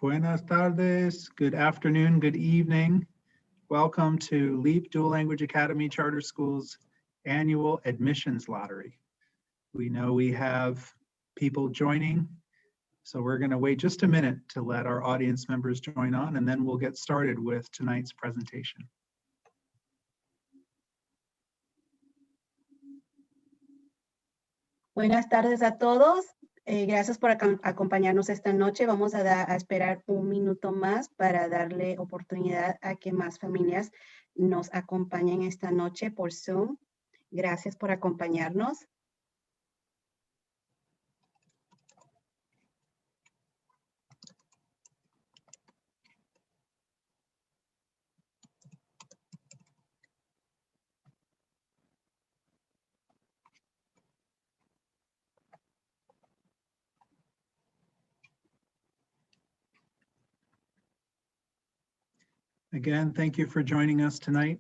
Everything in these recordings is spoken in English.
Buenas tardes, good afternoon, good evening. Welcome to LEEP Dual Language Academy Charter School's annual admissions lottery. We know we have people joining, so we're going to wait just a minute to let our audience members join on, and then we'll get started with tonight's presentation. Buenas tardes a todos. Gracias por acompañarnos esta noche. Vamos a esperar un minuto más para darle oportunidad a que más familias nos acompañen esta noche por Zoom. Gracias por acompañarnos. Again, thank you for joining us tonight.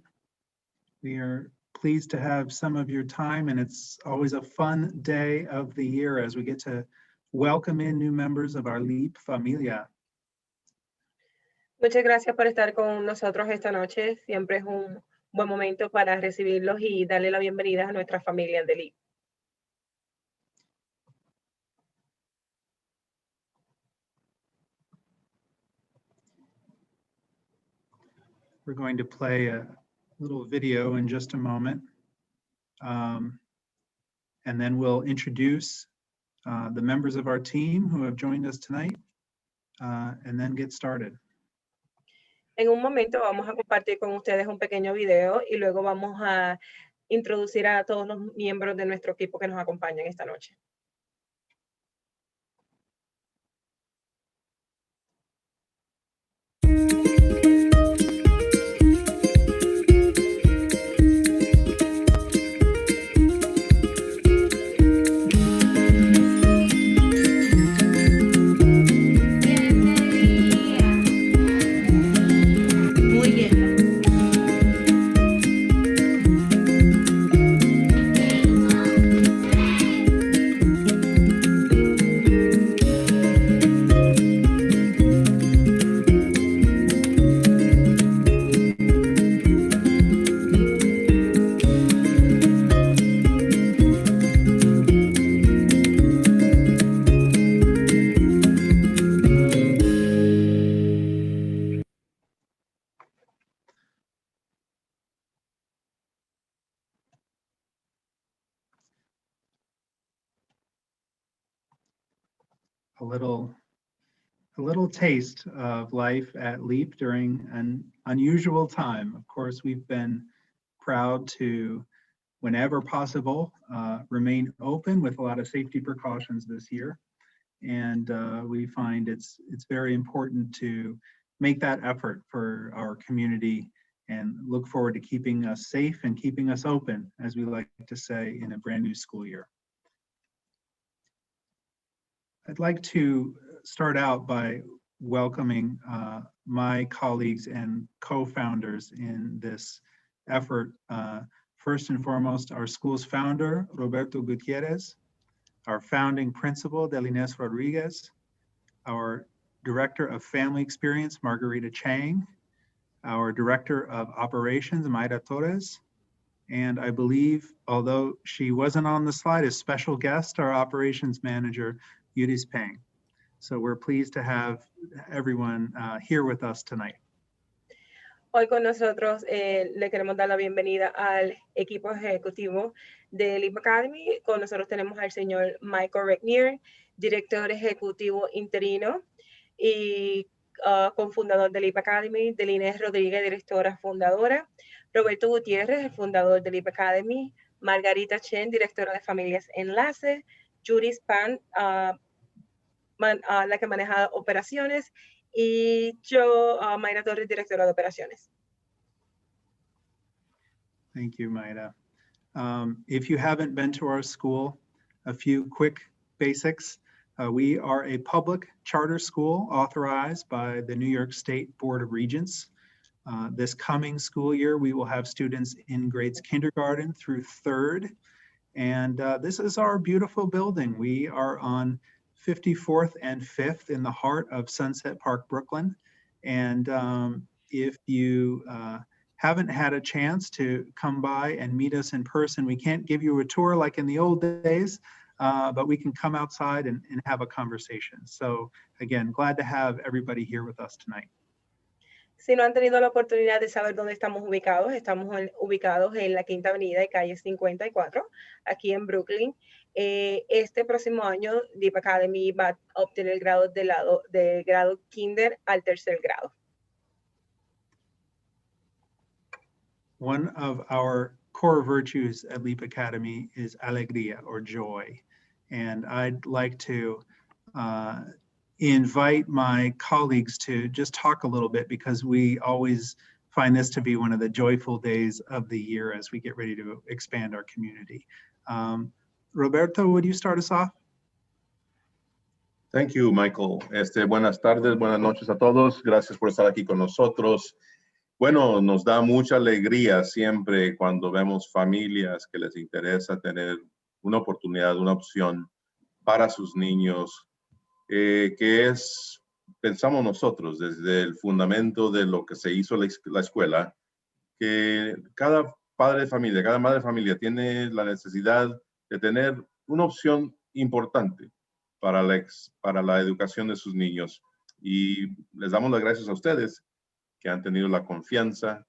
We are pleased to have some of your time, and it's always a fun day of the year as we get to welcome in new members of our LEEP familia. Muchas gracias por estar con nosotros esta noche. Siempre es un buen momento para recibirlos y darle la bienvenida a nuestra familia de LEEP. We're going to play a little video in just a moment. And then we'll introduce the members of our team who have joined us tonight, and then get started. En un momento vamos a compartir con ustedes un pequeño video y luego vamos a introducir a todos los miembros de nuestro equipo que nos acompañan esta noche. A little taste of life at LEEP during an unusual time. Of course, we've been proud to, whenever possible, remain open with a lot of safety precautions this year. And we find it's very important to make that effort for our community and look forward to keeping us safe and keeping us open, as we like to say, in a brand new school year. I'd like to start out by welcoming my colleagues and co-founders in this effort. First and foremost, our school's founder, Roberto Gutierrez, our founding principal, Delines Rodriguez, our director of family experience, Margarita Chang, our director of operations, Mayra Torres, and I believe, although she wasn't on the slide, as special guest, our operations manager, Yuris Pang. So we're pleased to have everyone here with us tonight. Hoy con nosotros le queremos dar la bienvenida al equipo ejecutivo de LEEP Academy. Con nosotros tenemos al señor Michael Regnier, director ejecutivo interino y cofundador de LEEP Academy, Delines Rodríguez, directora fundadora, Roberto Gutiérrez, el fundador de LEEP Academy, Margarita Chen, directora de familias enlace, Yuris Pan, la que maneja operaciones, y yo, Mayra Torres, directora de operaciones. Thank you, Mayra. If you haven't been to our school, a few quick basics. We are a public charter school authorized by the New York State Board of Regents. This coming school year, we will have students in grades kindergarten through 3rd. And this is our beautiful building. We are on 54th and 5th in the heart of Sunset Park, Brooklyn. And if you haven't had a chance to come by and meet us in person, we can't give you a tour like in the old days, but we can come outside and have a conversation. So again, glad to have everybody here with us tonight. Si no han tenido la oportunidad de saber dónde estamos ubicados en la Quinta Avenida y calle 54, aquí en Brooklyn. Este próximo año, LEEP Academy va a obtener el grado de grado kinder al tercer grado. One of our core virtues at LEEP Academy is alegría, or joy. And I'd like to invite my colleagues to just talk a little bit, because we always find this to be one of the joyful days of the year as we get ready to expand our community. Roberto, would you start us off? Thank you, Michael. Buenas tardes, buenas noches a todos. Gracias por estar aquí con nosotros. Bueno, nos da mucha alegría siempre cuando vemos familias que les interesa tener una oportunidad, una opción para sus niños, que es, pensamos nosotros, desde el fundamento de lo que se hizo la escuela, que cada padre de familia, cada madre de familia tiene la necesidad de tener una opción importante para la educación de sus niños. Y les damos las gracias a ustedes que han tenido la confianza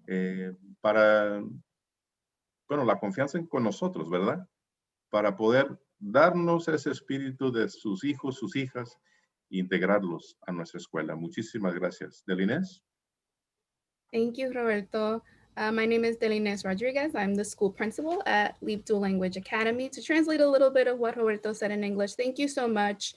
la confianza con nosotros, ¿verdad? Para poder darnos ese espíritu de sus hijos, sus hijas, e integrarlos a nuestra escuela. Muchísimas gracias. Delinés. Thank you, Roberto. My name is Delinés Rodriguez. I'm the school principal at LEEP Dual Language Academy. To translate a little bit of what Roberto said in English, thank you so much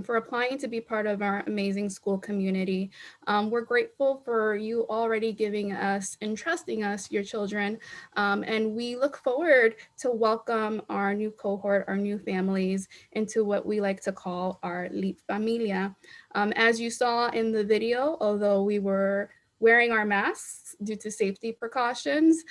for applying to be part of our amazing school community. We're grateful for you already giving us and trusting us, your children, and we look forward to welcome our new cohort, our new families into what we like to call our LEEP familia. As you saw in the video, although we were wearing our masks due to safety precautions,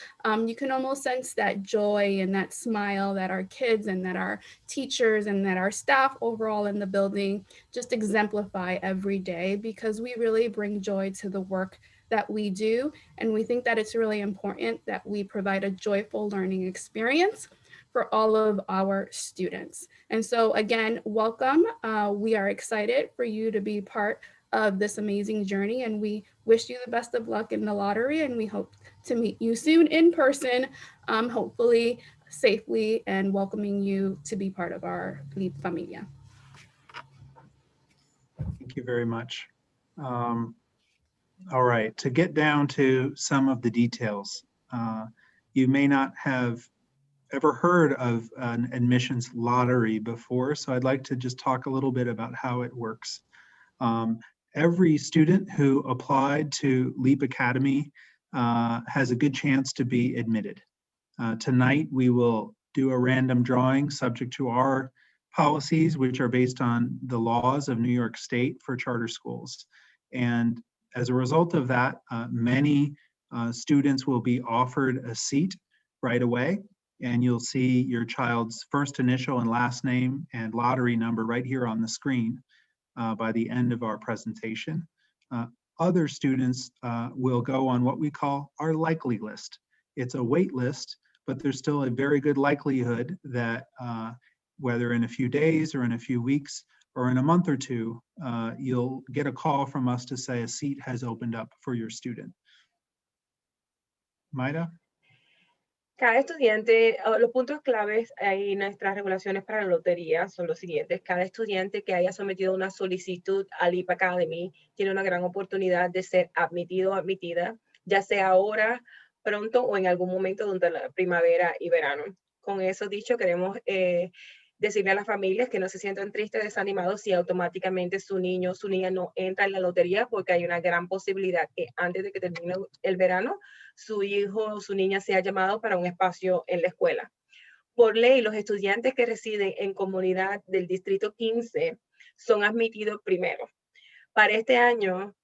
you can almost sense that joy and that smile that our kids and that our teachers and that our staff overall in the building just exemplify every day, because we really bring joy to the work that we do. And we think that it's really important that we provide a joyful learning experience for all of our students. And so again, welcome. We are excited for you to be part of this amazing journey, and we wish you the best of luck in the lottery, and we hope to meet you soon in person, hopefully safely, and welcoming you to be part of our LEEP familia. Thank you very much. All right, to get down to some of the details, you may not have ever heard of an admissions lottery before, so I'd like to just talk a little bit about how it works. Every student who applied to LEEP Academy has a good chance to be admitted. Tonight, we will do a random drawing subject to our policies, which are based on the laws of New York State for charter schools. And as a result of that, many students will be offered a seat right away. And you'll see your child's first initial and last name and lottery number right here on the screen. By the end of our presentation. Other students will go on what we call our likely list. It's a wait list, but there's still a very good likelihood that whether in a few days or in a few weeks or in a month or two, you'll get a call from us to say a seat has opened up for your student. Maida? Cada estudiante, los puntos claves y nuestras regulaciones para la lotería son los siguientes. Cada estudiante que haya sometido una solicitud a LEEP Academy tiene una gran oportunidad de ser admitido o admitida, ya sea ahora, pronto o en algún momento durante la primavera y verano. Con eso dicho, queremos decirle a las familias que no se sientan tristes, desanimados si automáticamente su niño o su niña no entra en la lotería, porque hay una gran posibilidad que antes de que termine el verano, su hijo o su niña sea llamado para un espacio en la escuela. Por ley, los estudiantes que residen en comunidad del Distrito 15 son admitidos primero. Para este año,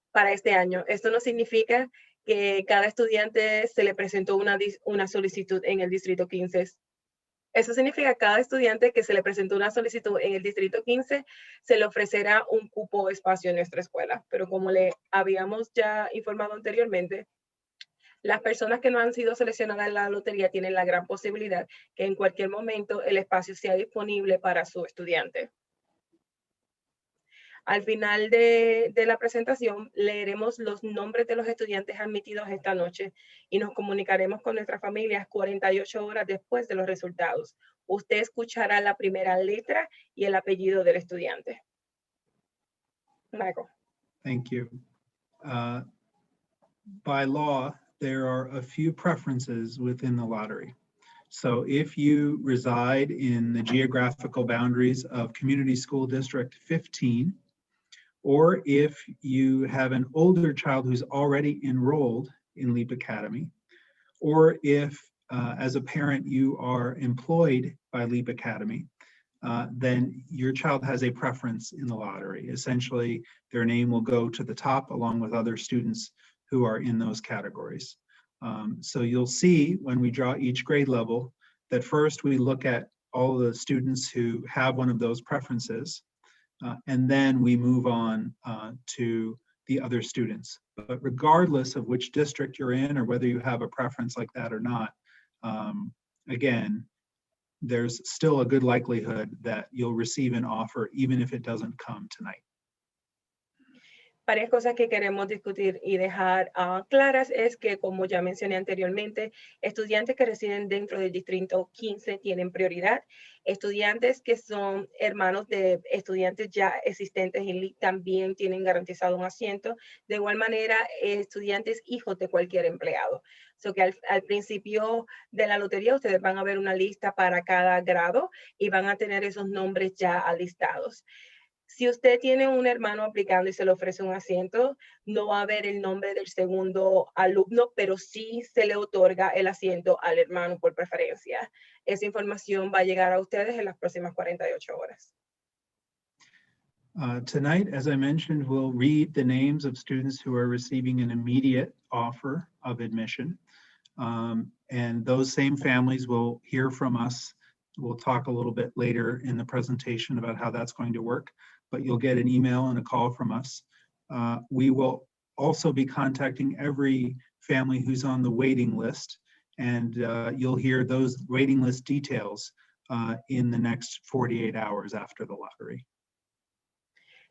esto no significa que cada estudiante se le presentó una solicitud en el Distrito 15. Eso significa que a cada estudiante que se le presentó una solicitud en el Distrito 15, se le ofrecerá un cupo de espacio en nuestra escuela. Pero como le habíamos ya informado anteriormente, las personas que no han sido seleccionadas en la lotería tienen la gran posibilidad que en cualquier momento el espacio sea disponible para su estudiante. Al final de la presentación, leeremos los nombres de los estudiantes admitidos esta noche y nos comunicaremos con nuestras familias 48 horas después de los resultados. Usted escuchará la primera letra y el apellido del estudiante. Michael. Thank you. By law, there are a few preferences within the lottery. So if you reside in the geographical boundaries of Community School District 15, or if you have an older child who's already enrolled in LEEP Academy, or if as a parent you are employed by LEEP Academy, then your child has a preference in the lottery. Essentially, their name will go to the top along with other students who are in those categories. So you'll see when we draw each grade level that first we look at all the students who have one of those preferences, and then we move on to the other students. But regardless of which district you're in or whether you have a preference like that or not, again, there's still a good likelihood that you'll receive an offer even if it doesn't come tonight. Varias cosas que queremos discutir y dejar claras es que, como ya mencioné anteriormente, estudiantes que residen dentro del Distrito 15 tienen prioridad. Estudiantes que son hermanos de estudiantes ya existentes en LEEP también tienen garantizado un asiento. De igual manera, estudiantes hijos de cualquier empleado. So que al principio de la lotería ustedes van a ver una lista para cada grado y van a tener esos nombres ya alistados. Si usted tiene un hermano aplicando y se le ofrece un asiento, no va a ver el nombre del segundo alumno, pero sí se le otorga el asiento al hermano por preferencia. Esa información va a llegar a ustedes en las próximas 48 horas. Tonight, as I mentioned, we'll read the names of students who are receiving an immediate offer of admission. And those same families will hear from us. We'll talk a little bit later in the presentation about how that's going to work, but you'll get an email and a call from us. We will also be contacting every family who's on the waiting list, and you'll hear those waiting list details in the next 48 hours after the lottery.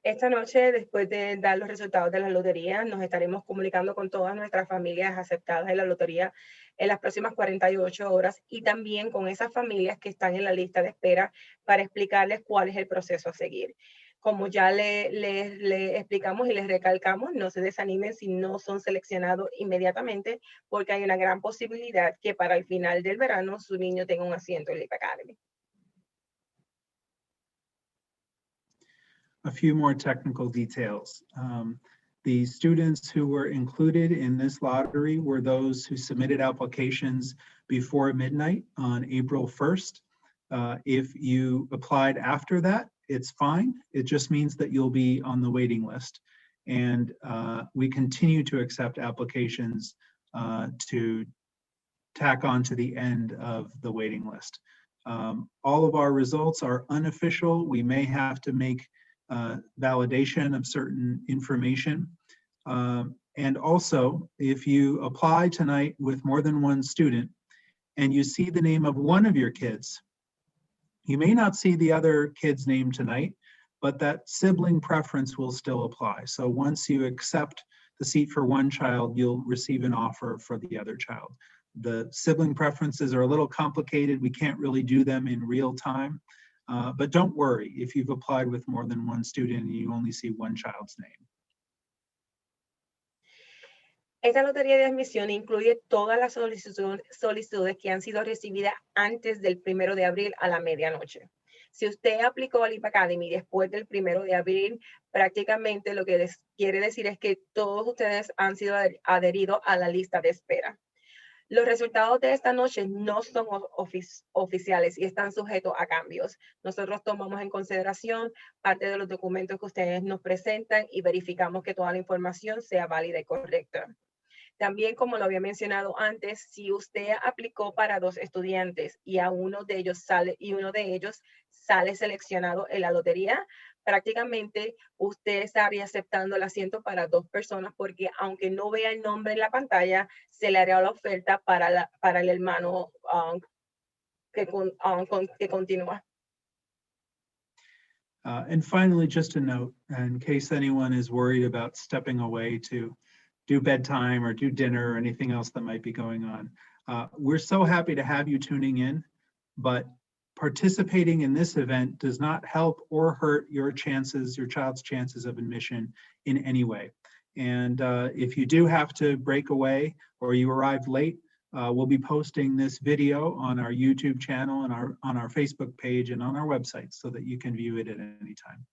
Esta noche, después de dar los resultados de la lotería, nos estaremos comunicando con todas nuestras familias aceptadas en la lotería en las próximas 48 horas y también con esas familias que están en la lista de espera para explicarles cuál es el proceso a seguir. Como ya le explicamos y les recalcamos, no se desanimen si no son seleccionados inmediatamente, porque hay una gran posibilidad que para el final del verano su niño tenga un asiento en LEEP Academy. A few more technical details. The students who were included in this lottery were those who submitted applications before midnight on April 1st. If you applied after that, it's fine. It just means that you'll be on the waiting list. And we continue to accept applications to tack on to the end of the waiting list. All of our results are unofficial. We may have to make validation of certain information. And also, if you apply tonight with more than one student and you see the name of one of your kids, you may not see the other kid's name tonight, but that sibling preference will still apply. So once you accept the seat for one child, you'll receive an offer for the other child. The sibling preferences are a little complicated. We can't really do them in real time. But don't worry if you've applied with more than one student and you only see one child's name. Esta lotería de admisión incluye todas las solicitudes que han sido recibidas antes del 1 de abril a la medianoche. Si usted aplicó a LEEP Academy después del 1 de abril, prácticamente lo que quiere decir es que todos ustedes han sido adheridos a la lista de espera. Los resultados de esta noche no son oficiales y están sujetos a cambios. Nosotros tomamos en consideración parte de los documentos que ustedes nos presentan y verificamos que toda la información sea válida y correcta. También, como lo había mencionado antes, si usted aplicó para 2 estudiantes y uno de ellos sale seleccionado en la lotería, prácticamente usted estaría aceptando el asiento para 2 personas, porque aunque no vea el nombre en la pantalla, se le hará la oferta para el hermano que continúa. And finally, just a note, in case anyone is worried about stepping away to do bedtime or do dinner or anything else that might be going on, we're so happy to have you tuning in, but participating in this event does not help or hurt your child's chances of admission in any way. And if you do have to break away or you arrived late, we'll be posting this video on our YouTube channel and on our Facebook page and on our website so that you can view it at any time.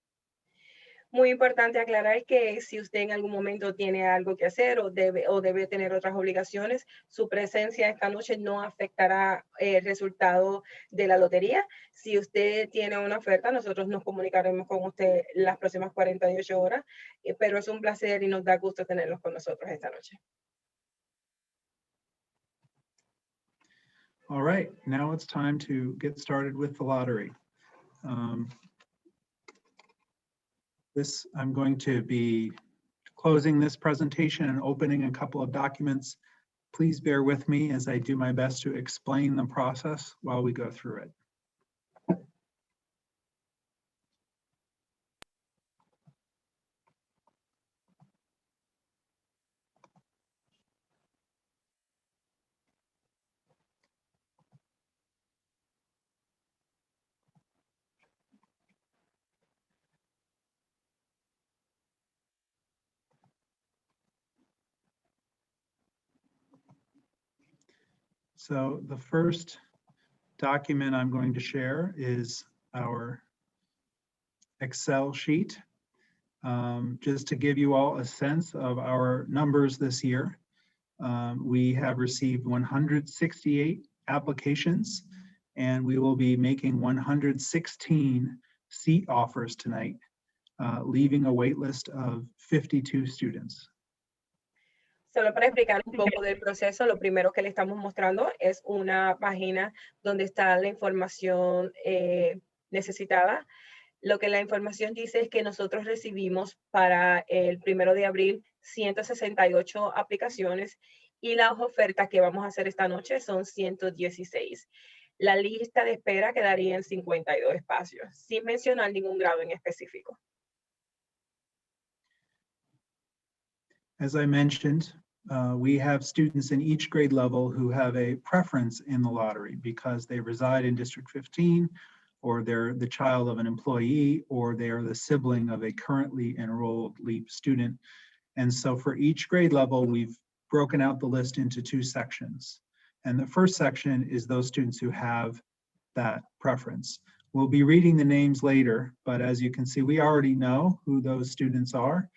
Muy importante aclarar que si usted en algún momento tiene algo que hacer o debe tener otras obligaciones, su presencia esta noche no afectará el resultado de la lotería. Si usted tiene una oferta, nosotros nos comunicaremos con usted las próximas 48 horas, pero es un placer y nos da gusto tenerlos con nosotros esta noche. All right, now it's time to get started with the lottery. I'm going to be closing this presentation and opening a couple of documents. Please bear with me as I do my best to explain the process while we go through it. So the first document I'm going to share is our Excel sheet. Just to give you all a sense of our numbers this year, we have received 168 applications, and we will be making 116 seat offers tonight, leaving a wait list of 52 students. Solo para explicar un poco del proceso, lo primero que le estamos mostrando es una página donde está la información necesitada. Lo que la información dice es que nosotros recibimos para el 1 de abril 168 aplicaciones y las ofertas que vamos a hacer esta noche son 116. La lista de espera quedaría en 52 espacios, sin mencionar ningún grado en específico. As I mentioned, we have students in each grade level who have a preference in the lottery because they reside in District 15, or they're the child of an employee, or they are the sibling of a currently enrolled LEEP student. And so for each grade level, we've broken out the list into 2 sections. And the first section is those students who have that preference. We'll be reading the names later, but as you can see, we already know who those students are.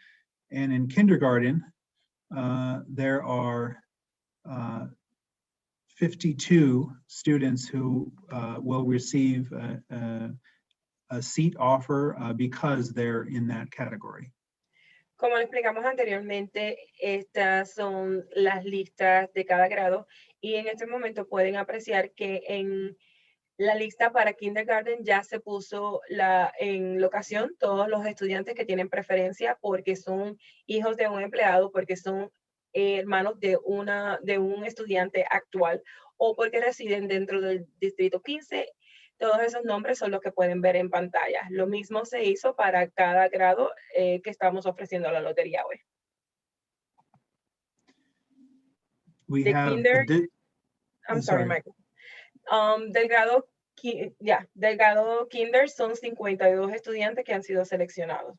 And in kindergarten, there are 52 students who will receive a seat offer because they're in that category. Como le explicamos anteriormente, estas son las listas de cada grado y en este momento pueden apreciar que en la lista para kindergarten ya se puso en locación todos los estudiantes que tienen preferencia porque son hijos de un empleado, porque son hermanos de un estudiante actual o porque residen dentro del distrito 15. Todos esos nombres son los que pueden ver en pantalla. Lo mismo se hizo para cada grado que estamos ofreciendo a la lotería hoy. We De have kinder, I'm sorry, sorry. Michael. Del grado kinder son 52 estudiantes que han sido seleccionados.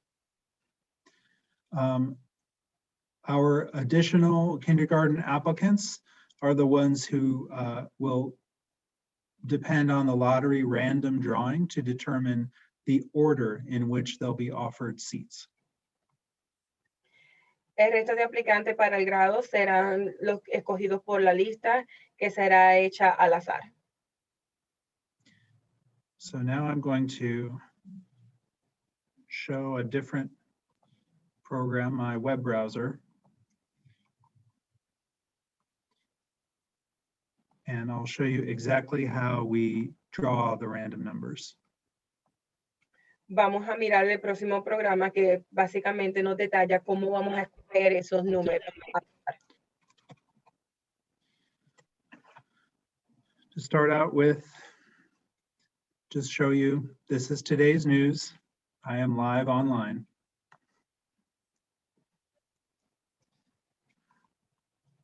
Our additional kindergarten applicants are the ones who will depend on the lottery random drawing to determine the order in which they'll be offered seats. El resto de aplicantes para el grado serán los escogidos por la lista que será hecha al azar. So now I'm going to show a different program, my web browser. and I'll show you exactly how we draw the random numbers. Vamos a mirar el próximo programa que básicamente nos detalla cómo vamos a escoger esos números. To start out with, just show you, this is today's news. I am live online.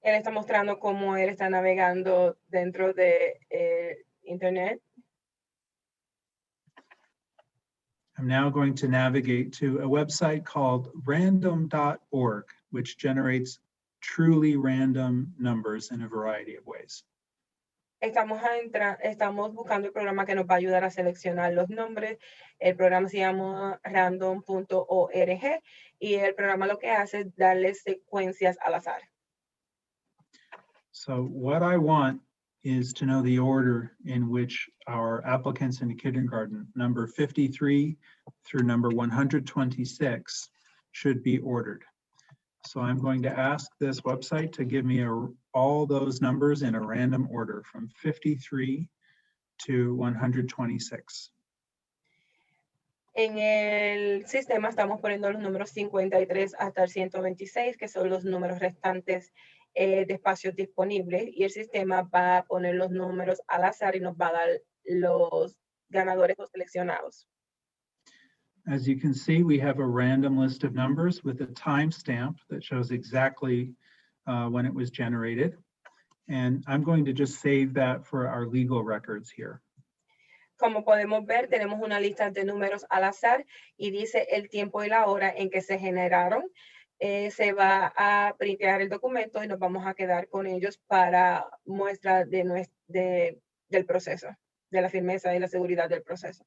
Él está mostrando cómo él está navegando dentro de internet. I'm now going to navigate to a website called random.org, which generates truly random numbers in a variety of ways. Estamos buscando el programa que nos va a ayudar a seleccionar los nombres. El programa se llama random.org y el programa lo que hace es darle secuencias al azar. So what I want is to know the order in which our applicants in kindergarten, number 53 through number 126, should be ordered. So I'm going to ask this website to give me all those numbers in a random order from 53 to 126. En el sistema estamos poniendo los números 53 hasta el 126, que son los números restantes de espacios disponibles, y el sistema va a poner los números al azar y nos va a dar los ganadores o seleccionados. As you can see, we have a random list of numbers with a timestamp that shows exactly when it was generated. And I'm going to just save that for our legal records here. Como podemos ver, tenemos una lista de números al azar y dice el tiempo y la hora en que se generaron. Se va a printear el documento y nos vamos a quedar con ellos para muestra del proceso, de la firmeza y la seguridad del proceso.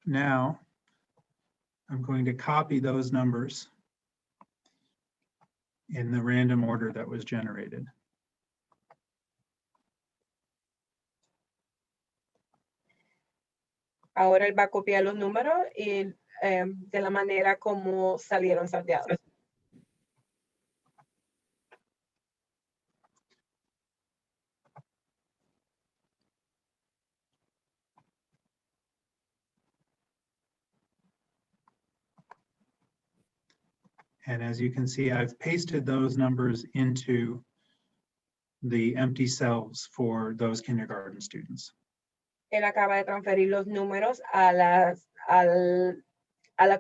Now, I'm going to copy those numbers in the random order that was generated. Ahora él va a copiar los números y de la manera como salieron salteados. And as you can see, I've pasted those numbers into the empty cells for those kindergarten students. Él acaba de transferir los números a la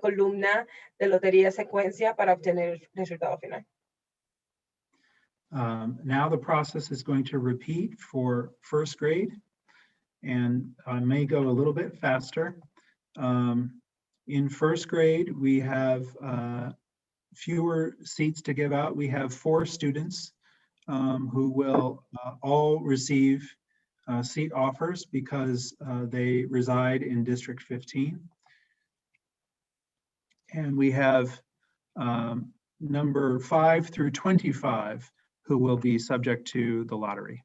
columna de lotería secuencia para obtener el resultado final. Now the process is going to repeat for first grade, and I may go a little bit faster. In first grade, we have fewer seats to give out. We have 4 students who will all receive seat offers because they reside in District 15. And we have number 5 through 25 who will be subject to the lottery.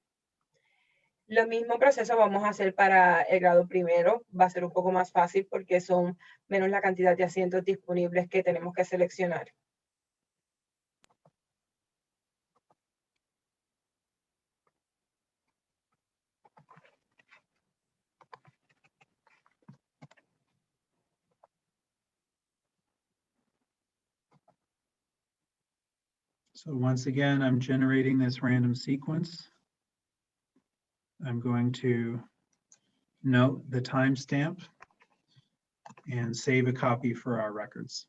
Lo mismo proceso vamos a hacer para el grado primero. Va a ser un poco más fácil porque son menos la cantidad de asientos disponibles que tenemos que seleccionar. So once again, I'm generating this random sequence. I'm going to note the timestamp and save a copy for our records.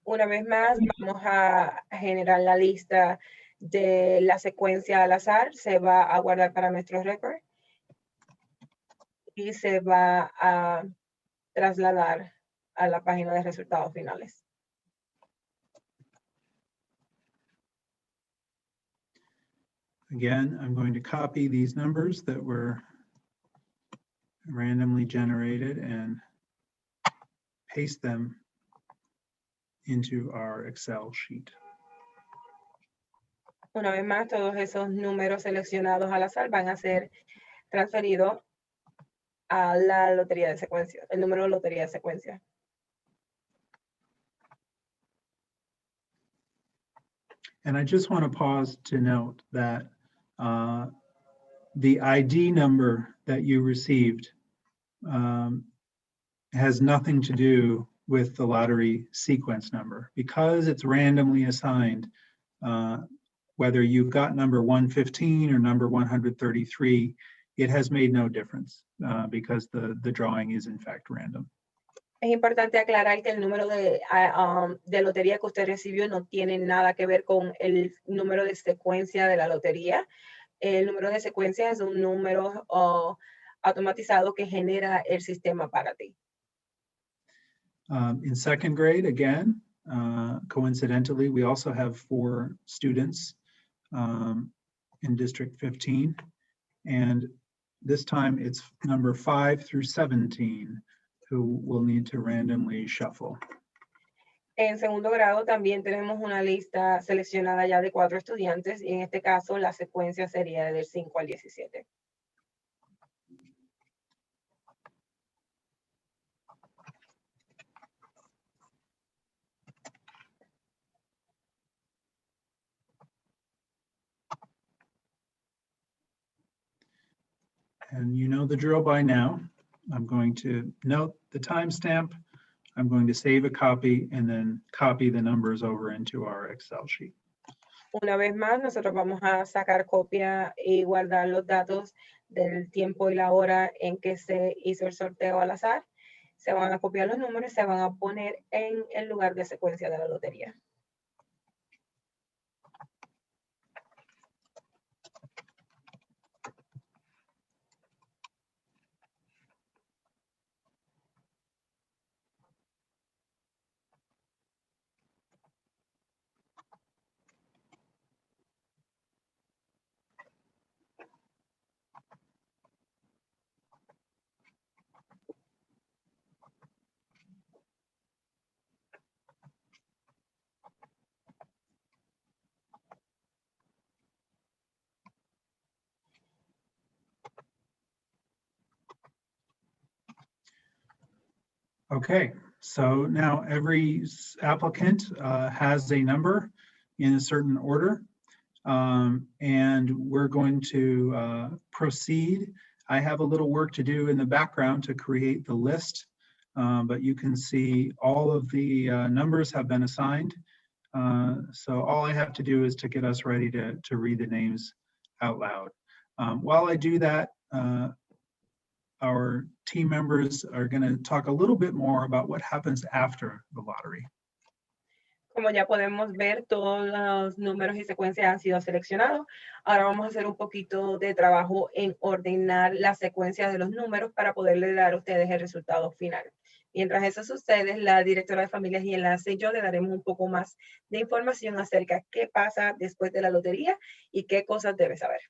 Una vez más, vamos a generar la lista de la secuencia al azar. Se va a guardar para nuestro récord y se va a trasladar a la página de resultados finales. Again, I'm going to copy these numbers that were randomly generated and paste them into our Excel sheet. Una vez más, todos esos números seleccionados al azar van a ser transferidos a la lotería de secuencia, el número de lotería de secuencia. And I just want to pause to note that the ID number that you received has nothing to do with the lottery sequence number. Because it's randomly assigned, whether you got number 115 or number 133, it has made no difference because the drawing is in fact random. Es importante aclarar que el número de lotería que usted recibió no tiene nada que ver con el número de secuencia de la lotería. El número de secuencia es un número automatizado que genera el sistema para ti. In second grade, again, coincidentally, we also have 4 students in District 15. And this time it's number 5 through 17 who will need to randomly shuffle. En segundo grado también tenemos una lista seleccionada ya de 4 estudiantes y en este caso la secuencia sería del 5 al 17. And you know the drill by now. I'm going to note the timestamp. I'm going to save a copy and then copy the numbers over into our Excel sheet. Una vez más, nosotros vamos a sacar copia y guardar los datos del tiempo y la hora en que se hizo el sorteo al azar. Se van a copiar los números y se van a poner en el lugar de secuencia de la lotería. Okay, so now every applicant has a number in a certain order. And we're going to proceed. I have a little work to do in the background to create the list, but you can see all of the numbers have been assigned. So all I have to do is to get us ready to read the names out loud. While I do that, our team members are going to talk a little bit more about what happens after the lottery. Como ya podemos ver, todos los números y secuencias han sido seleccionados. Ahora vamos a hacer un poquito de trabajo en ordenar las secuencias de los números para poderle dar a ustedes el resultado final. Mientras eso sucede, la directora de familias y enlace y yo le daremos un poco más de información acerca de qué pasa después de la lotería y qué cosas debe saber.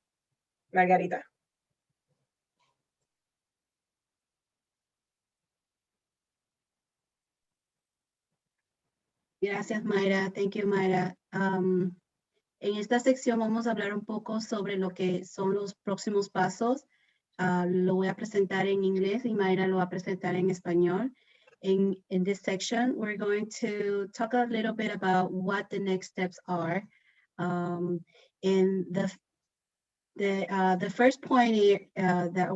Margarita. Gracias, Mayra. Thank you, Mayra. En esta sección vamos a hablar un poco sobre lo que son los próximos pasos. Lo voy a presentar en inglés y Mayra lo va a presentar en español. In this section, we're going to talk a little bit about what the next steps are. And the first point here that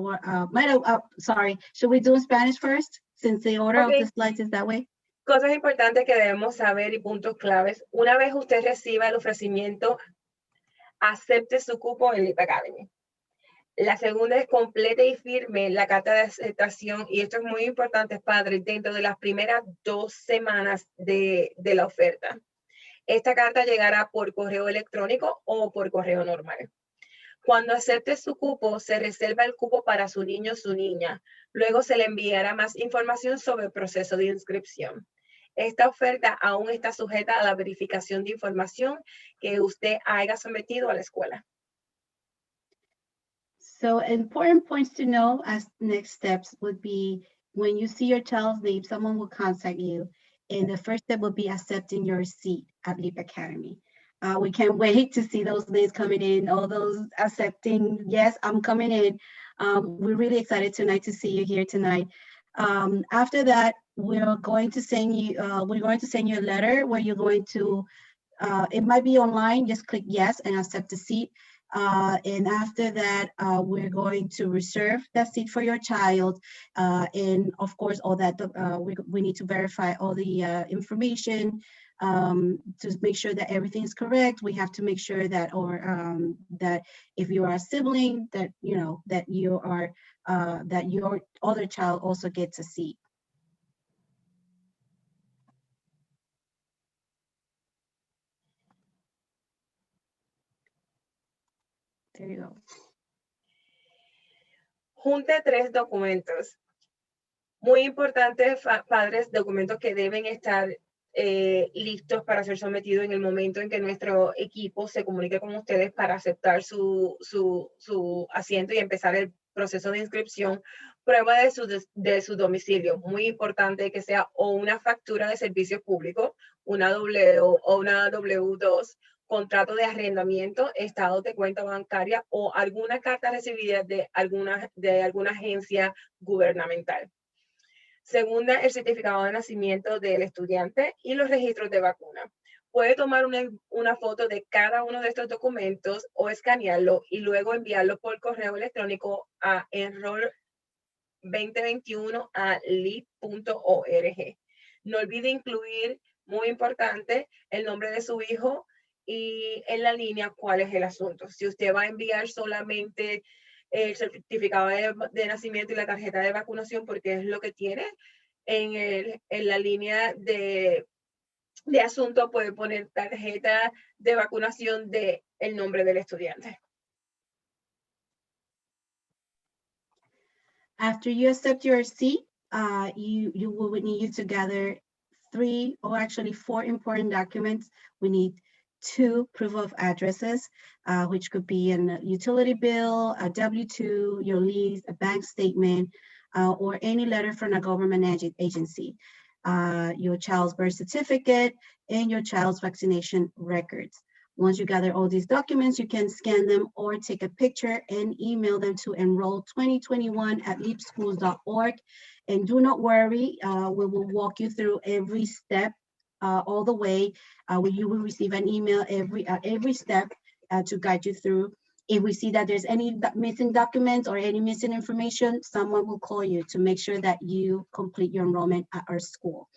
Mayra, sorry, should we do Spanish first since the order of the slides is that way? Cosas importantes que debemos saber y puntos claves. Una vez usted reciba el ofrecimiento, acepte su cupo en LEEP Academy. La segunda es complete y firme la carta de aceptación, y esto es muy importante, padre, dentro de las primeras 2 semanas de la oferta. Esta carta llegará por correo electrónico o por correo normal. Cuando acepte su cupo, se reserva el cupo para su niño o su niña. Luego se le enviará más información sobre el proceso de inscripción. Esta oferta aún está sujeta a la verificación de información que usted haya sometido a la escuela. So important points to know as next steps would be when you see your child's name, someone will contact you. And the first step would be accepting your seat at LEEP Academy. We can't wait to see those names coming in, all those accepting, yes, I'm coming in. We're really excited tonight to see you here tonight. After that, we're going to send you a letter where you're going to, it might be online, just click yes and accept the seat. And after that, we're going to reserve that seat for your child. And of course, all that we need to verify all the information to make sure that everything is correct. We have to make sure that, that if you are a sibling, that that you are that your other child also gets a seat. There you go. Junte 3 documentos. Muy importantes, padres, documentos que deben estar listos para ser sometidos en el momento en que nuestro equipo se comunique con ustedes para aceptar su asiento y empezar el proceso de inscripción. Prueba de su domicilio. Muy importante que sea o una factura de servicios públicos, una W o una W2, contrato de arrendamiento, estado de cuenta bancaria o alguna carta recibida de alguna agencia gubernamental. Segunda, el certificado de nacimiento del estudiante y los registros de vacuna. Puede tomar una foto de cada uno de estos documentos o escanearlo y luego enviarlo por correo electrónico a enroll2021@leep.org. No olvide incluir, muy importante, el nombre de su hijo y en la línea cuál es el asunto. Si usted va a enviar solamente el certificado de nacimiento y la tarjeta de vacunación, porque es lo que tiene en la línea de asunto, puede poner tarjeta de vacunación de el nombre del estudiante. After you accept your seat, you will need to gather 3 or actually 4 important documents. We need 2 proof of addresses, which could be a utility bill, a W-2, your lease, a bank statement, or any letter from a government agency, your child's birth certificate, and your child's vaccination records. Once you gather all these documents, you can scan them or take a picture and email them to enroll2021@leepschools.org. And do not worry, we will walk you through every step all the way. You will receive an email every step to guide you through. If we see that there's any missing documents or any missing information, someone will call you to make sure that you complete your enrollment at our school.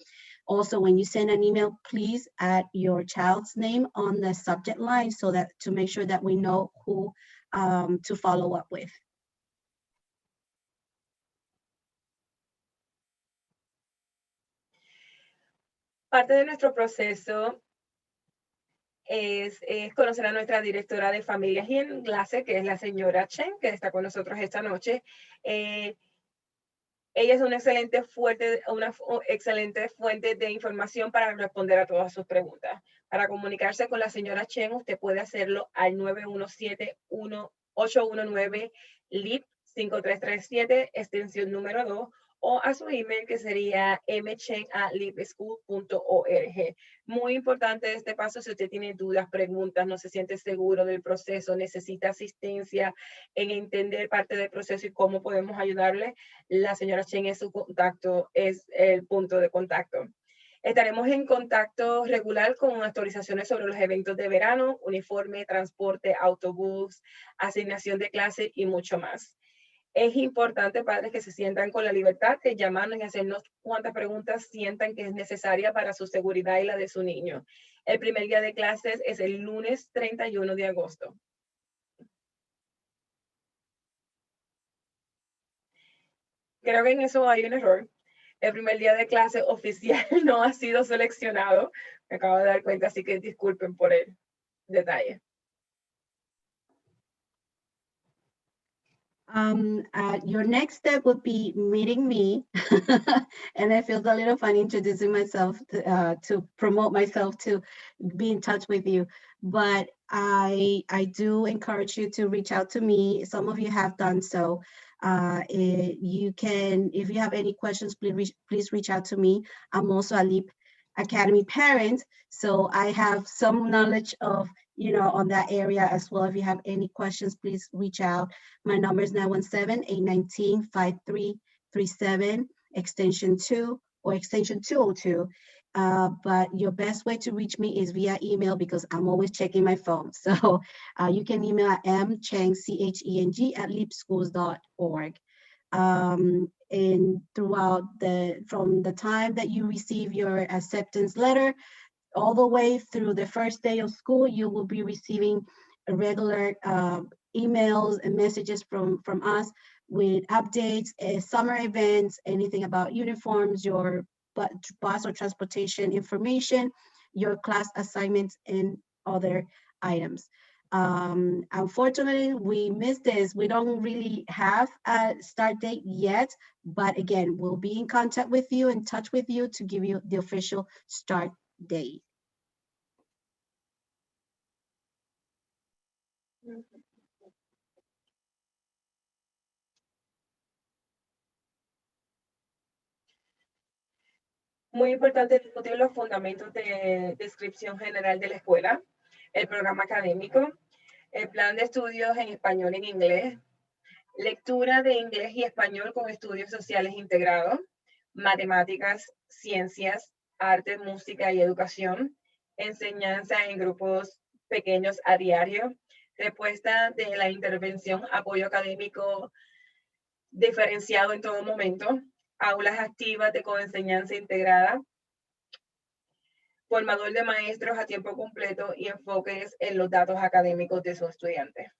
Also, when you send an email, please add your child's name on the subject line so that to make sure that we know who to follow up with. Parte de nuestro proceso es conocer a nuestra directora de familias y enlace, que es la señora Chen, que está con nosotros esta noche. Ella es una excelente fuente de información para responder a todas sus preguntas. Para comunicarse con la señora Chen, usted puede hacerlo al 917-819-LEEP 5337, extensión número 2, o a su email, que sería mchen@leepschool.org. Muy importante este paso: si usted tiene dudas, preguntas, no se siente seguro del proceso, necesita asistencia en entender parte del proceso y cómo podemos ayudarle, la señora Chen es el punto de contacto. Estaremos en contacto regular con actualizaciones sobre los eventos de verano, uniforme, transporte, autobús, asignación de clase y mucho más. Es importante, padres, que se sientan con la libertad de llamarnos y hacernos cuantas preguntas sientan que es necesaria para su seguridad y la de su niño. El primer día de clases es el lunes 31 de agosto. Creo que en eso hay un error. El primer día de clase oficial no ha sido seleccionado. Me acabo de dar cuenta, así que disculpen por el detalle. Your next step would be meeting me. And it feels a little funny introducing myself to promote myself to be in touch with you. But I do encourage you to reach out to me. Some of you have done so. If you have any questions, please reach out to me. I'm also a LEEP Academy parent, so I have some knowledge of, on that area as well. If you have any questions, please reach out. My number is 917-819-5337, extension 2 or extension 202. But your best way to reach me is via email because I'm always checking my phone. So you can email at mcheng, CHENG, @leapschools.org. And throughout from the time that you receive your acceptance letter, all the way through the first day of school, you will be receiving regular emails and messages from us with updates, summer events, anything about uniforms, your bus or transportation information, your class assignments, and other items. Unfortunately, we missed this. We don't really have a start date yet, but again, we'll be in contact with you, in touch with you to give you the official start date. Muy importante discutir los fundamentos de descripción general de la escuela, el programa académico, el plan de estudios en español y en inglés, lectura de inglés y español con estudios sociales integrados, matemáticas, ciencias, arte, música y educación, enseñanza en grupos pequeños a diario, respuesta de la intervención, apoyo académico diferenciado en todo momento, aulas activas de coenseñanza integrada, formador de maestros a tiempo completo y enfoques en los datos académicos de sus estudiantes.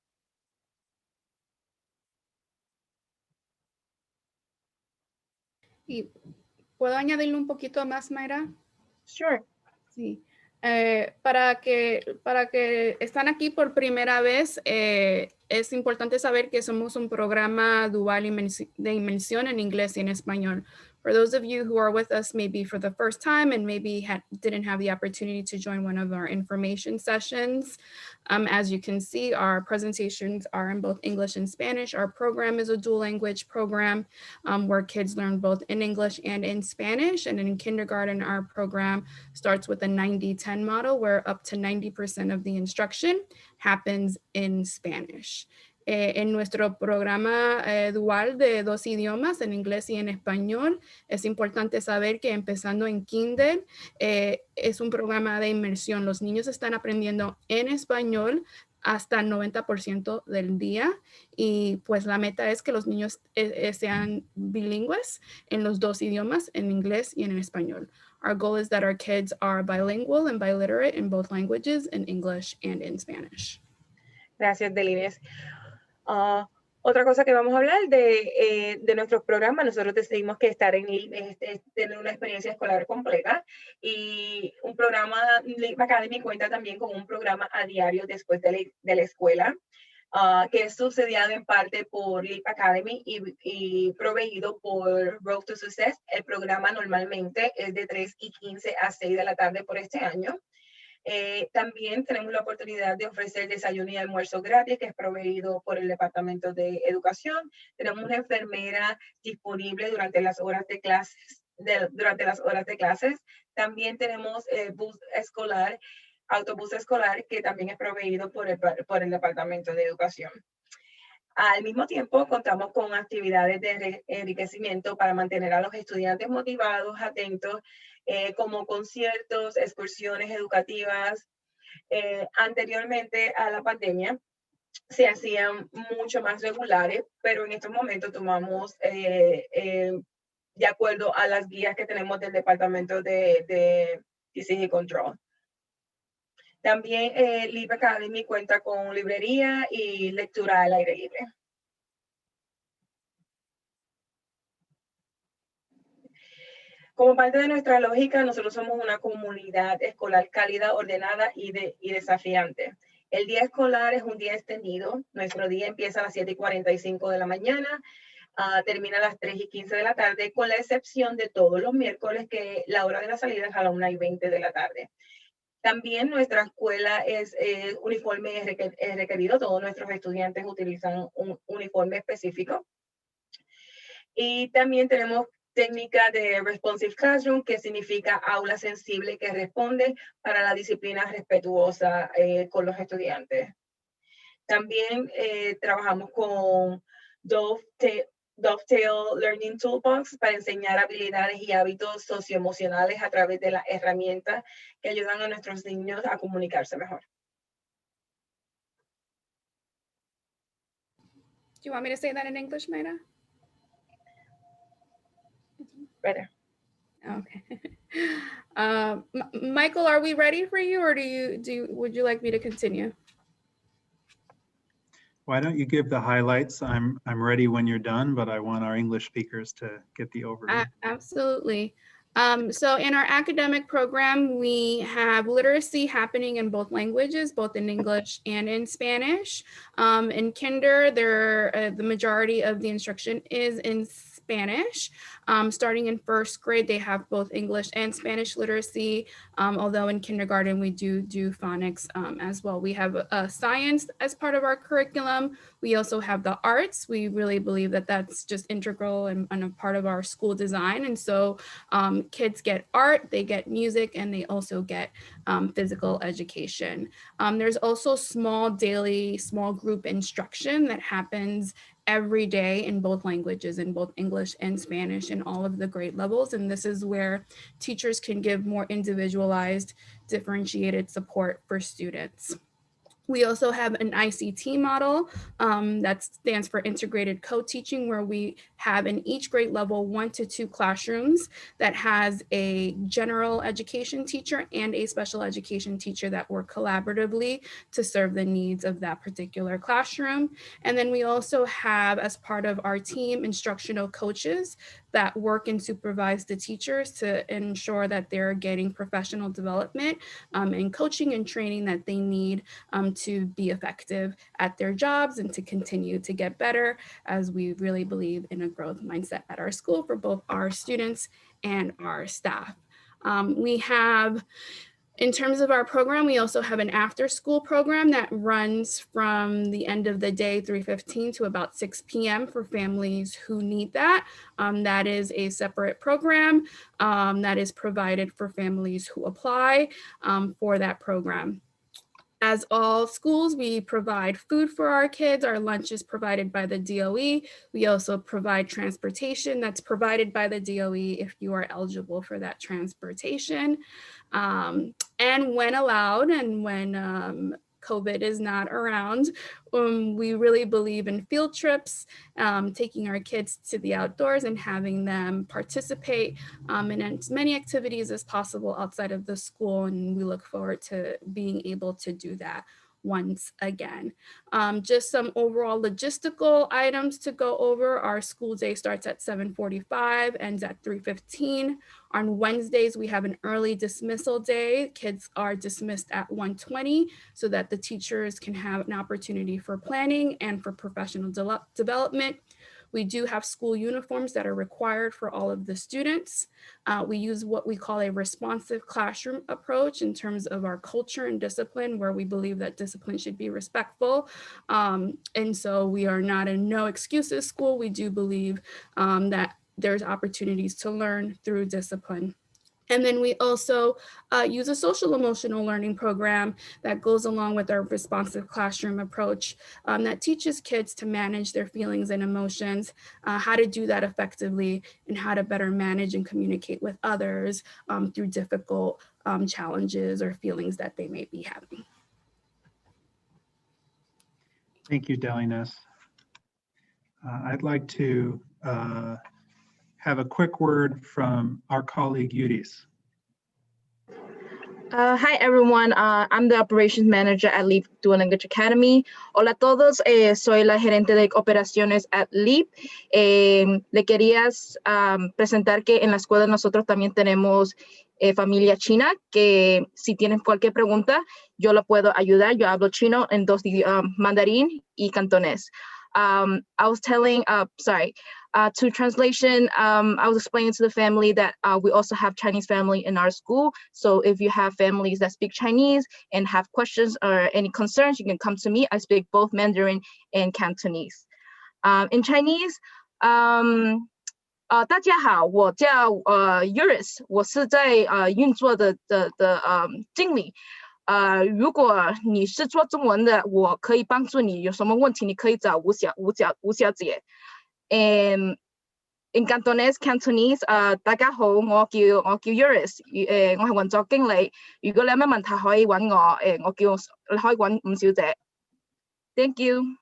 ¿Y puedo añadirle un poquito más, Mayra? Sure. Sí. Para que están aquí por primera vez, es importante saber que somos un programa dual de inmersión en inglés y en español. For those of you who are with us maybe for the first time and maybe didn't have the opportunity to join one of our information sessions, as you can see, our presentations are in both English and Spanish. Our program is a dual language program where kids learn both in English and in Spanish. And in kindergarten, our program starts with a 90-10 model where up to 90% of the instruction happens in Spanish. En nuestro programa dual de 2 idiomas, en inglés y en español, es importante saber que empezando en kinder es un programa de inmersión. Los niños están aprendiendo en español hasta el 90% del día y pues la meta es que los niños sean bilingües en los 2 idiomas, en inglés y en español. Our goal is that our kids are bilingual and biliterate in both languages, in English and in Spanish. Gracias, Delines. Otra cosa que vamos a hablar de nuestros programas, nosotros decidimos que estar en LEEP es tener una experiencia escolar completa y un programa LEEP Academy cuenta también con un programa a diario después de la escuela, que es subsidiado en parte por LEEP Academy y proveído por Road to Success. El programa normalmente es de 3:15 a 6 de la tarde por este año. También tenemos la oportunidad de ofrecer desayuno y almuerzo gratis, que es proveído por el Departamento de Educación. Tenemos una enfermera disponible durante las horas de clases. También tenemos bus escolar, autobús escolar, que también es proveído por el Departamento de Educación. Al mismo tiempo, contamos con actividades de enriquecimiento para mantener a los estudiantes motivados, atentos, como conciertos, excursiones educativas. Anteriormente a la pandemia se hacían mucho más regulares, pero en estos momentos tomamos de acuerdo a las guías que tenemos del Departamento de Disease Control. También LEEP Academy cuenta con librería y lectura al aire libre. Como parte de nuestra lógica, nosotros somos una comunidad escolar cálida, ordenada y desafiante. El día escolar es un día extendido. Nuestro día empieza a las 7:45 de la mañana, termina a las 3:15 de la tarde, con la excepción de todos los miércoles que la hora de la salida es a las 1:20 de la tarde. También nuestra escuela es uniforme es requerido. Todos nuestros estudiantes utilizan un uniforme específico. Y también tenemos técnica de Responsive Classroom, que significa aula sensible que responde para la disciplina respetuosa con los estudiantes. También trabajamos con Dovetail Learning Toolbox para enseñar habilidades y hábitos socioemocionales a través de las herramientas que ayudan a nuestros niños a comunicarse mejor. Do you want me to say that in English, Mayra? Better. Okay. Michael, are we ready for you, or would you like me to continue? Why don't you give the highlights? I'm ready when you're done, but I want our English speakers to get the overview. Absolutely. So in our academic program, we have literacy happening in both languages, both in English and in Spanish. In kinder, the majority of the instruction is in Spanish. Starting in first grade, they have both English and Spanish literacy, although in kindergarten, we do phonics as well. We have science as part of our curriculum. We also have the arts. We really believe that that's just integral and a part of our school design. And so kids get art, they get music, and they also get physical education. There's also small group instruction that happens every day in both languages, in both English and Spanish, in all of the grade levels. And this is where teachers can give more individualized, differentiated support for students. We also have an ICT model that stands for integrated co-teaching, where we have in each grade level 1 to 2 classrooms that has a general education teacher and a special education teacher that work collaboratively to serve the needs of that particular classroom. And then we also have, as part of our team, instructional coaches that work and supervise the teachers to ensure that they're getting professional development and coaching and training that they need to be effective at their jobs and to continue to get better, as we really believe in a growth mindset at our school for both our students and our staff. We have, in terms of our program, we also have an after-school program that runs from the end of the day, 3:15 to about 6 p.m. for families who need that. That is a separate program that is provided for families who apply for that program. As all schools, we provide food for our kids. Our lunch is provided by the DOE. We also provide transportation that's provided by the DOE if you are eligible for that transportation. And when allowed, and when COVID is not around, we really believe in field trips, taking our kids to the outdoors and having them participate in as many activities as possible outside of the school. And we look forward to being able to do that once again. Just some overall logistical items to go over. Our school day starts at 7:45, ends at 3:15. On Wednesdays, we have an early dismissal day. Kids are dismissed at 1:20 so that the teachers can have an opportunity for planning and for professional development. We do have school uniforms that are required for all of the students. We use what we call a responsive classroom approach in terms of our culture and discipline, where we believe that discipline should be respectful. And so we are not a no excuses school. We do believe that there's opportunities to learn through discipline. And then we also use a social emotional learning program that goes along with our responsive classroom approach that teaches kids to manage their feelings and emotions, how to do that effectively, and how to better manage and communicate with others through difficult challenges or feelings that they may be having. Thank you, Delines. I'd like to have a quick word from our colleague Yudis. Hi everyone, I'm the Operations Manager at LEEP Dual Language Academy. Hola a todos, soy la gerente de operaciones at LEEP. Le quería presentar que en la escuela nosotros también tenemos familia china, que si tienen cualquier pregunta, yo la puedo ayudar. Yo hablo chino en dos mandarín y cantonés. I was telling, to translation, I was explaining to the family that we also have Chinese family in our school. So if you have families that speak Chinese and have questions or any concerns, you can come to me. I speak both Mandarin and Cantonese. In Chinese, 大家好，我叫Uris， 我是在运作的经理。如果你是做中文的，我可以帮助你，有什么问题你可以找吴小姐。In Cantonese， 大家好，我叫 Uris， 我係運作經理。如果你有咩問題可以揾我，你可以揾吳小姐。Thank you.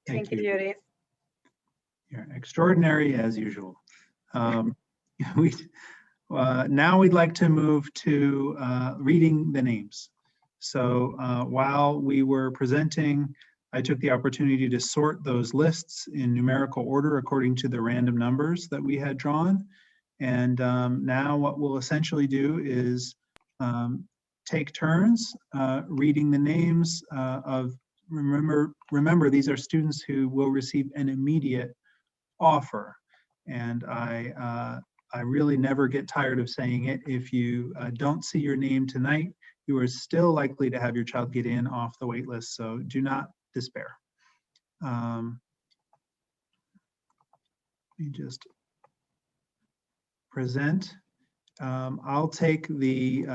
Thank you, Judith. You're extraordinary as usual. Now we'd like to move to reading the names. So while we were presenting, I took the opportunity to sort those lists in numerical order according to the random numbers that we had drawn. And now what we'll essentially do is take turns reading the names of, remember these are students who will receive an immediate offer. And I really never get tired of saying it. If you don't see your name tonight, you are still likely to have your child get in off the wait list. So do not despair. Let me just present. I'll take the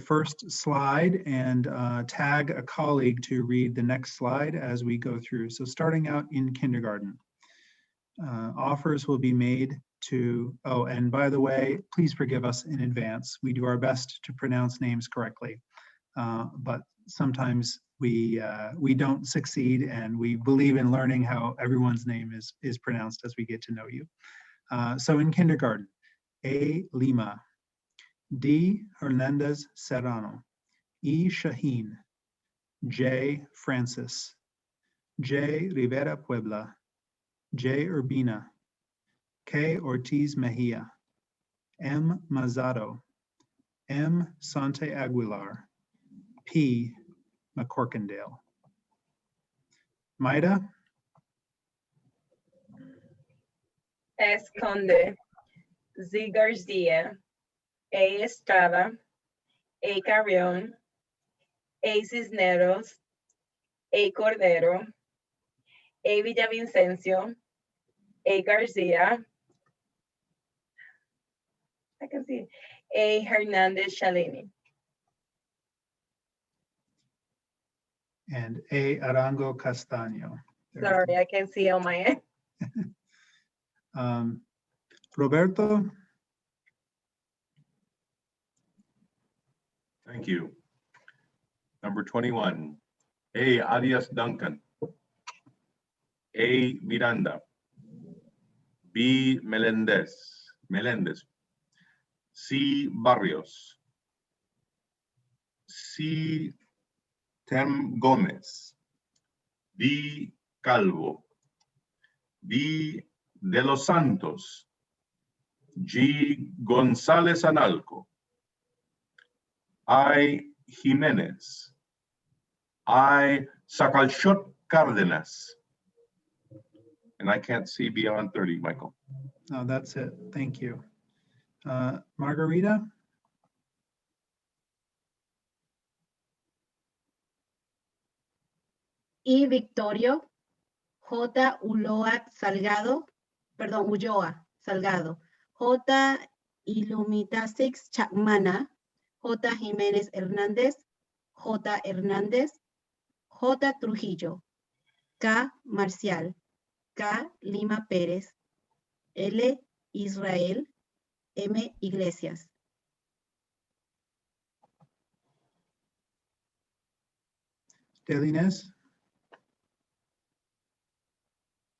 first slide and tag a colleague to read the next slide as we go through. So starting out in kindergarten, offers will be made to, oh, and by the way, please forgive us in advance. We do our best to pronounce names correctly, but sometimes we don't succeed, and we believe in learning how everyone's name is pronounced as we get to know you. So in kindergarten, A. Lima, D. Hernandez Serrano, E. Shaheen, J. Francis, J. Rivera Puebla, J. Urbina, K. Ortiz Mejia, M. Mazado, M. Sante Aguilar, P. McCorkindale. Maida? S. Conde, Z. Garcia, A. Estrada, A. Carrion, A. Cisneros, A. Cordero, A. Villavicencio, A. Garcia, I can see, A. Hernandez Shalini. And A. Arango Castaño. Sorry, I can see on my end. Roberto? Thank you. Number 21, A. Arias Duncan, A. Miranda, B. Melendez, C. Barrios, C. Tem Gomez, D. Calvo, D. De los Santos, G. González Analco, I. Jimenez, I. Sacalchot Cárdenas, and I can't see beyond 30, Michael. No, that's it. Thank you. Margarita? Y Victorio, J. Ulloa Salgado, J. Ilumitasix Chacmana, J. Jiménez Hernández, J. Hernández, J. Trujillo, K. Marcial, K. Lima Pérez, L. Israel, M. Iglesias. Delines?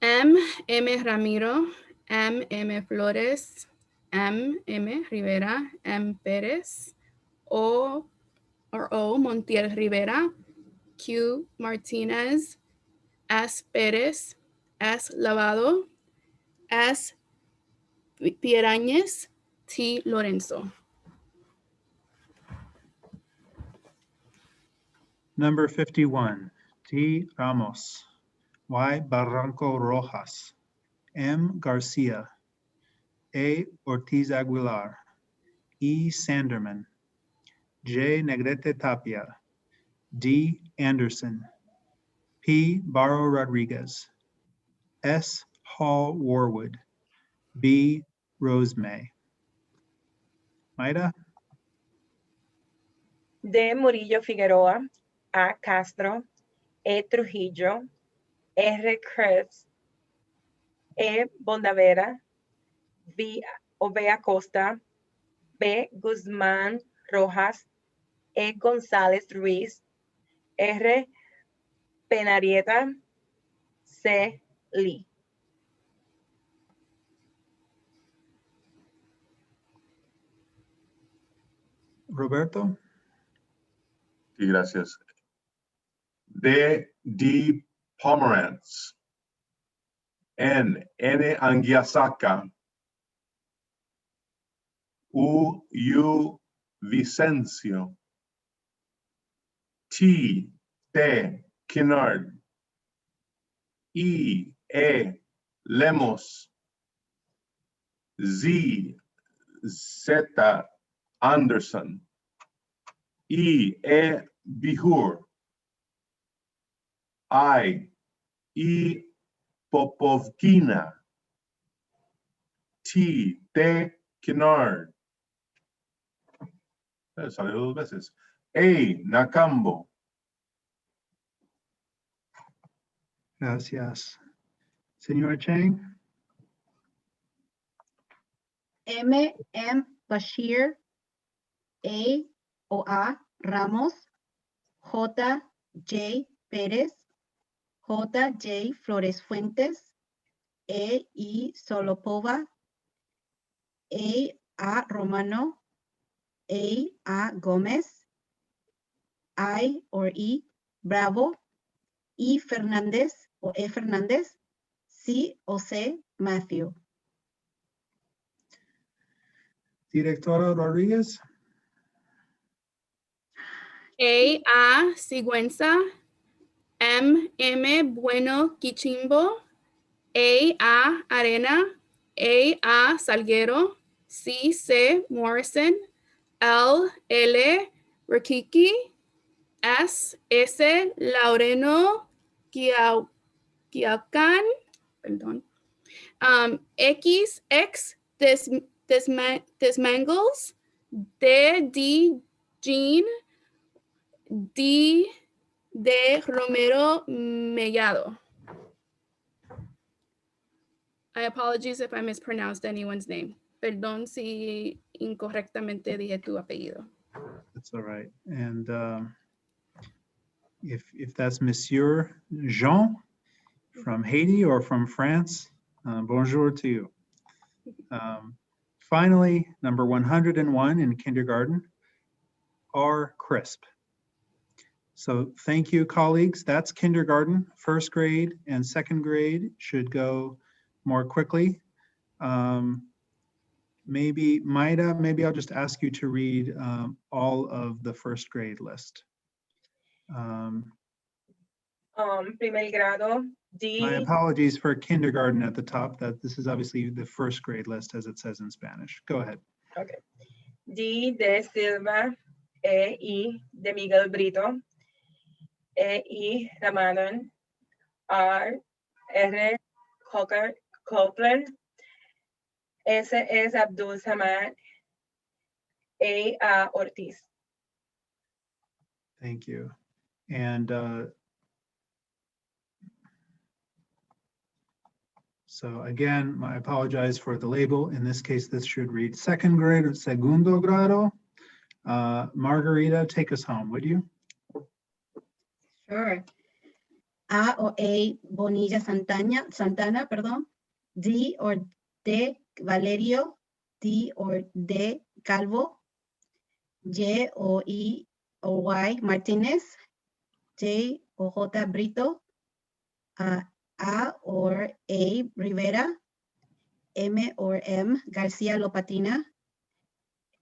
M. Ramiro, M. Flores, M. Rivera, M. Pérez, O. Montiel Rivera, Q. Martinez, S. Pérez, S. Lavado, S. Pierañez, T. Lorenzo. Number 51, T. Ramos, Y. Barranco Rojas, M. Garcia, A. Ortiz Aguilar, E. Sanderman, J. Negrete Tapia, D. Anderson, P. Barro Rodriguez, S. Hall Warwood. B. Rosemay. Maida? D. Murillo Figueroa. A. Castro. E. Trujillo. R. Krebs. E. Bondavera. B. Acosta. B. Guzmán Rojas. E. González Ruiz. R. Penarieta. C. Lee. Roberto? Sí, gracias. D. Pomerantz. N. Anguiasaca. U. Vicencio. T. Kinnard. E. Lemos. Z. Anderson. E. Bihur. I. E. Popovkina. T. Kinnard. Salió dos veces. A. Nakambo. Gracias. Señora Chang? M. Bashir. A. Ramos. J. Pérez. J. Flores Fuentes. E. Solopova. A. Romano. A. Gómez. I or E. Bravo. E. Fernández o E. Fernández. C o C. Matthew. Directora Rodríguez? A. Sigüenza. M. Bueno Quichimbo. A. Arena. A. Salguero. C. Morrison. L. Rakiki. S. Laureno Quiaucan. Perdón. X. Desmangles. D. Jean. D. Romero Mellado. I apologize if I mispronounced anyone's name. Perdón si incorrectamente dije tu apellido. That's all right. And if that's Monsieur Jean from Haiti or from France, bonjour to you. Finally, number 101 in kindergarten, R. Crisp. So thank you, colleagues. That's kindergarten. First grade and second grade should go more quickly. Maybe Maida, maybe I'll just ask you to read all of the first grade list. Primer grado, D. My apologies for kindergarten at the top. That this is obviously the first grade list as it says in Spanish. Go ahead. Okay. D de Silva, E. de Miguel Brito, E. Ramadan, R. Copeland, S. Abdul Samad, A. Ortiz. Thank you. And so again, I apologize for the label. In this case, this should read second grade or segundo grado. Margarita, take us home, would you? Sure. A or A, Bonilla Santana, perdón. D or D, Valerio. D or D, Calvo. Y o E or Y, Martinez. J or J, Brito. A or A, Rivera. M or M, Garcia Lopatina.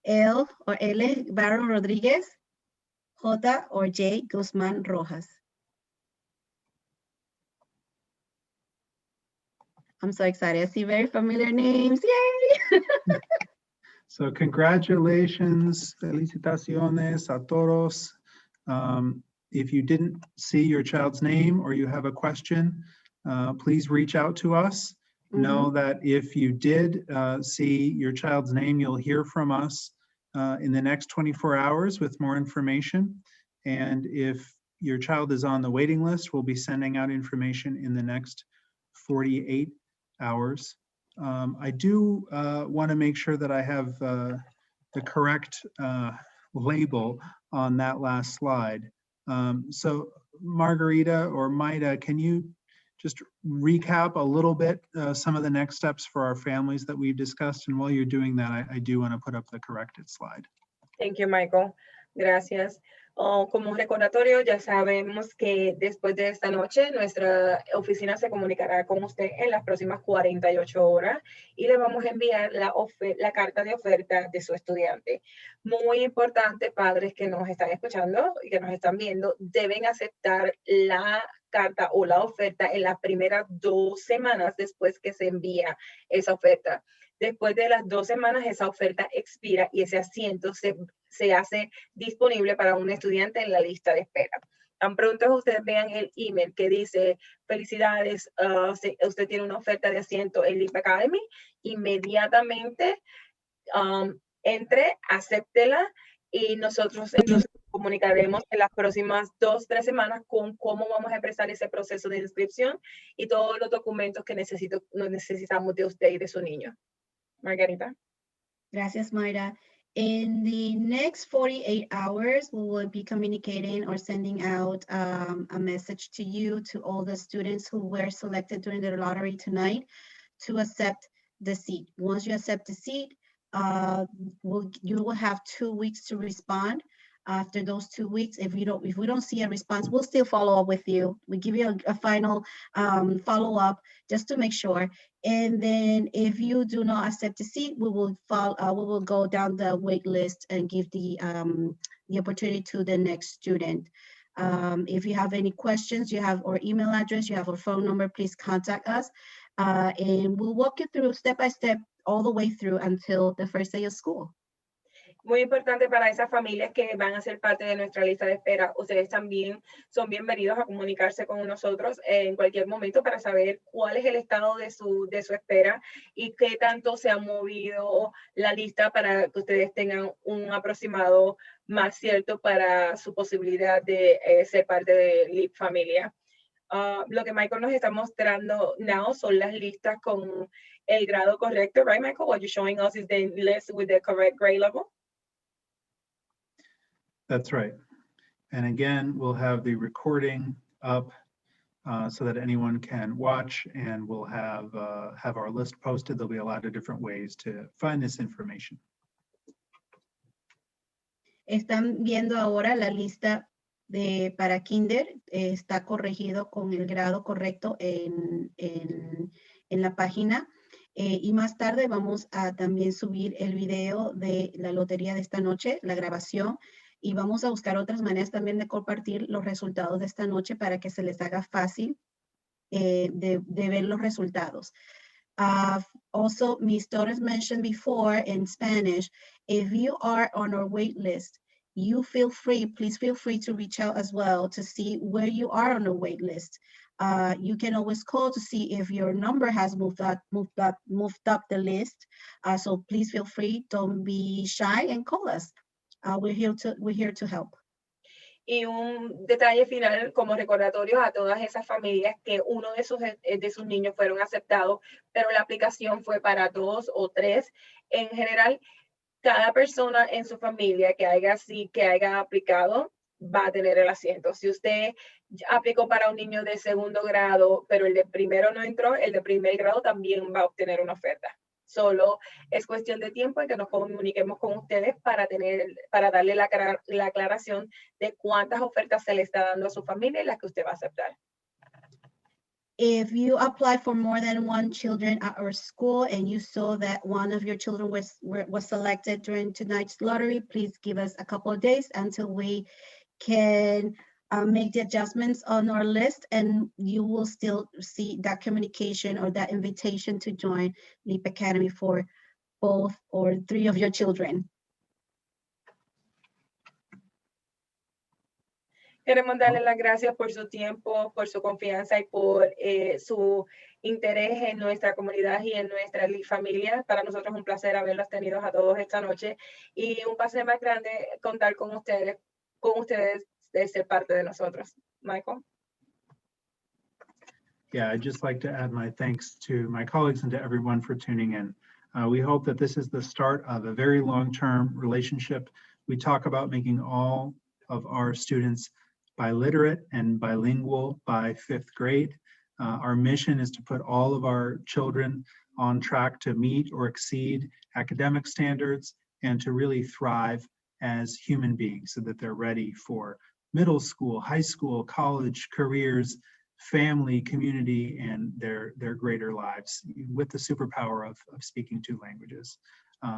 L or L, Barro Rodriguez. J or J, Guzman Rojas. I'm so excited. I see very familiar names. Yay! So congratulations, felicitaciones a todos. If you didn't see your child's name or you have a question, please reach out to us. Know that if you did see your child's name, you'll hear from us in the next 24 hours with more information. And if your child is on the waiting list, we'll be sending out information in the next 48 hours. I do want to make sure that I have the correct label on that last slide. So Margarita or Maida, can you just recap a little bit some of the next steps for our families that we've discussed? And while you're doing that, I do want to put up the corrected slide. Thank you, Michael. Gracias. Como recordatorio, ya sabemos que después de esta noche, nuestra oficina se comunicará con usted en las próximas 48 horas y le vamos a enviar la carta de oferta de su estudiante. Muy importante, padres que nos están escuchando y que nos están viendo, deben aceptar la carta o la oferta en las primeras 2 semanas después que se envía esa oferta. Después de las 2 semanas, esa oferta expira y ese asiento se hace disponible para un estudiante en la lista de espera. Tan pronto ustedes vean el email que dice, felicidades, usted tiene una oferta de asiento en LEEP Academy, inmediatamente entre, acéptela y nosotros entonces comunicaremos en las próximas 2-3 semanas con cómo vamos a empezar ese proceso de inscripción y todos los documentos que necesitamos de usted y de su niño. Margarita. Gracias, Mayra. In the next 48 hours, we will be communicating or sending out a message to you, to all the students who were selected during the lottery tonight, to accept the seat. Once you accept the seat, you will have 2 weeks to respond. After those 2 weeks, if we don't see a response, we'll still follow up with you. We give you a final follow-up just to make sure. And then if you do not accept the seat, we will go down the wait list and give the opportunity to the next student. If you have any questions, you have our email address, you have our phone number, please contact us. And we'll walk you through step by step all the way through until the first day of school. Muy importante para esas familias que van a ser parte de nuestra lista de espera. Ustedes también son bienvenidos a comunicarse con nosotros en cualquier momento para saber cuál es el estado de su espera y qué tanto se ha movido la lista para que ustedes tengan un aproximado más cierto para su posibilidad de ser parte de LEEP familia. Lo que Michael nos está mostrando now son las listas con el grado correcto, right, Michael? What you're showing us is the list with the correct grade level. That's right. And again, we'll have the recording up so that anyone can watch, and we'll have our list posted. There'll be a lot of different ways to find this information. Están viendo ahora la lista para kinder. Está corregido con el grado correcto en la página. Y más tarde vamos a también subir el video de la lotería de esta noche, la grabación. Y vamos a buscar otras maneras también de compartir los resultados de esta noche para que se les haga fácil de ver los resultados. Also, Ms. Torres mentioned before in Spanish, if you are on our wait list, please feel free to reach out as well to see where you are on the wait list. You can always call to see if your number has moved up the list. So please feel free, don't be shy and call us. We're here to help. Y un detalle final como recordatorio a todas esas familias que uno de sus niños fueron aceptados, pero la aplicación fue para 2 o 3. En general, cada persona en su familia que haya aplicado va a tener el asiento. Si usted aplicó para un niño de segundo grado, pero el de primero no entró, el de primer grado también va a obtener una oferta. Solo es cuestión de tiempo en que nos comuniquemos con ustedes para darle la aclaración de cuántas ofertas se le está dando a su familia y las que usted va a aceptar. If you apply for more than one children at our school and you saw that one of your children was selected during tonight's lottery, please give us a couple of days until we can make the adjustments on our list, and you will still see that communication or that invitation to join LEEP Academy for both or 3 of your children. Queremos darle las gracias por su tiempo, por su confianza y por su interés en nuestra comunidad y en nuestra familia. Para nosotros es un placer haberlos tenido a todos esta noche y un placer más grande contar con ustedes de ser parte de nosotros. Michael. Yeah, I'd just like to add my thanks to my colleagues and to everyone for tuning in. We hope that this is the start of a very long-term relationship. We talk about making all of our students biliterate and bilingual by 5th grade. Our mission is to put all of our children on track to meet or exceed academic standards and to really thrive as human beings so that they're ready for middle school, high school, college, careers, family, community, and their greater lives with the superpower of speaking 2 languages.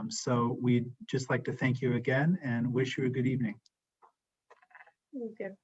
So we'd just like to thank you again and wish you a good evening. Thank you.